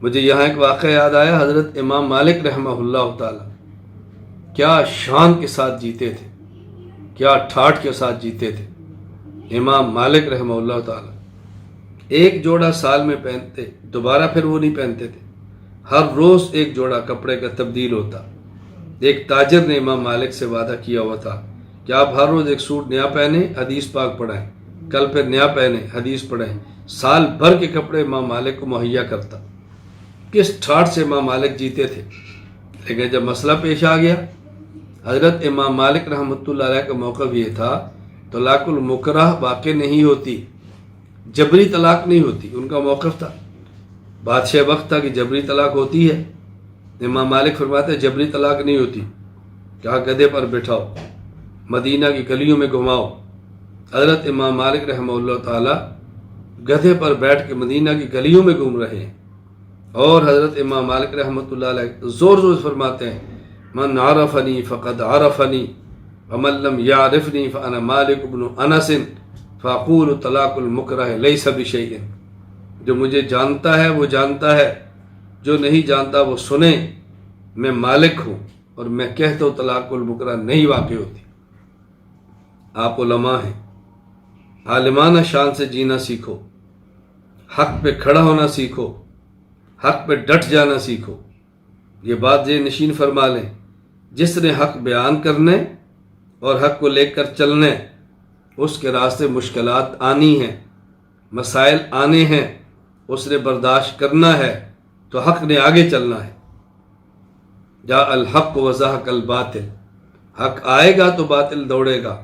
مجھے یہاں ایک واقعہ یاد آیا، حضرت امام مالک رحمہ اللہ تعالی کیا شان کے ساتھ جیتے تھے، کیا ٹھاٹھ کے ساتھ جیتے تھے۔ امام مالک رحمہ اللہ تعالی ایک جوڑا سال میں پہنتے، دوبارہ پھر وہ نہیں پہنتے تھے، ہر روز ایک جوڑا کپڑے کا تبدیل ہوتا۔ ایک تاجر نے امام مالک سے وعدہ کیا ہوا تھا کہ آپ ہر روز ایک سوٹ نیا پہنیں، حدیث پاک پڑھائیں، کل پھر نیا پہنیں، حدیث پڑھائیں۔ سال بھر کے کپڑے امام مالک کو مہیا کرتا۔ کس ٹھاٹھ سے امام مالک جیتے تھے، لیکن جب مسئلہ پیش آ گیا، حضرت امام مالک رحمۃ اللہ علیہ کا موقف یہ تھا طلاق المکرہ واقع نہیں ہوتی، جبری طلاق نہیں ہوتی۔ ان کا موقف تھا، بادشاہ وقت تھا کہ جبری طلاق ہوتی ہے۔ امام مالک فرماتے جبری طلاق نہیں ہوتی، کہا گدھے پر بٹھاؤ، مدینہ کی گلیوں میں گھماؤ۔ حضرت امام مالک رحمہ اللہ تعالی گدھے پر بیٹھ کے مدینہ کی گلیوں میں گھوم رہے ہیں، اور حضرت امام مالک رحمۃ اللہ علیہ زور زور سے فرماتے ہیں من عرفنی فقد عرفنی ومن لم یعرفنی فانا مالک بن انس فاقول طلاق المکرہ لیس بشیء۔ جو مجھے جانتا ہے وہ جانتا ہے، جو نہیں جانتا وہ سنے۔ میں مالک ہوں اور میں کہتا ہوں طلاق المکرہ نہیں واقع ہوتی۔ آپ علماء ہیں، عالمانہ شان سے جینا سیکھو، حق پہ کھڑا ہونا سیکھو، حق پہ ڈٹ جانا سیکھو۔ یہ بات ذہن نشین فرما لیں، جس نے حق بیان کرنے اور حق کو لے کر چلنے، اس کے راستے مشکلات آنی ہیں، مسائل آنے ہیں، اس نے برداشت کرنا ہے، تو حق نے آگے چلنا ہے۔ جاء الحق وزہق الباطل، حق آئے گا تو باطل دوڑے گا،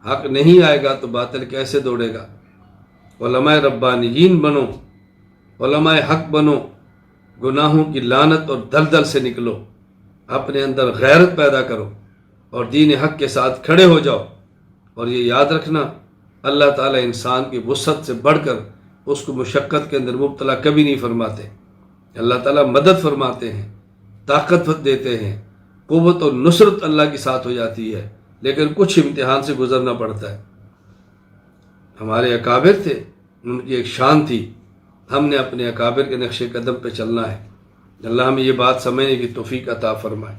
حق نہیں آئے گا تو باطل کیسے دوڑے گا۔ علماء ربانیین بنو، علماء حق بنو، گناہوں کی لعنت اور دلدل سے نکلو، اپنے اندر غیرت پیدا کرو اور دین حق کے ساتھ کھڑے ہو جاؤ۔ اور یہ یاد رکھنا، اللہ تعالیٰ انسان کی وسعت سے بڑھ کر اس کو مشقت کے اندر مبتلا کبھی نہیں فرماتے۔ اللہ تعالیٰ مدد فرماتے ہیں، طاقت دیتے ہیں، قوت اور نصرت اللہ کے ساتھ ہو جاتی ہے، لیکن کچھ امتحان سے گزرنا پڑتا ہے۔ ہمارے اکابر تھے، ان کی ایک شان تھی، ہم نے اپنے اکابر کے نقش قدم پہ چلنا ہے۔ اللہ ہمیں یہ بات سمجھنے کی توفیق عطا فرمائے۔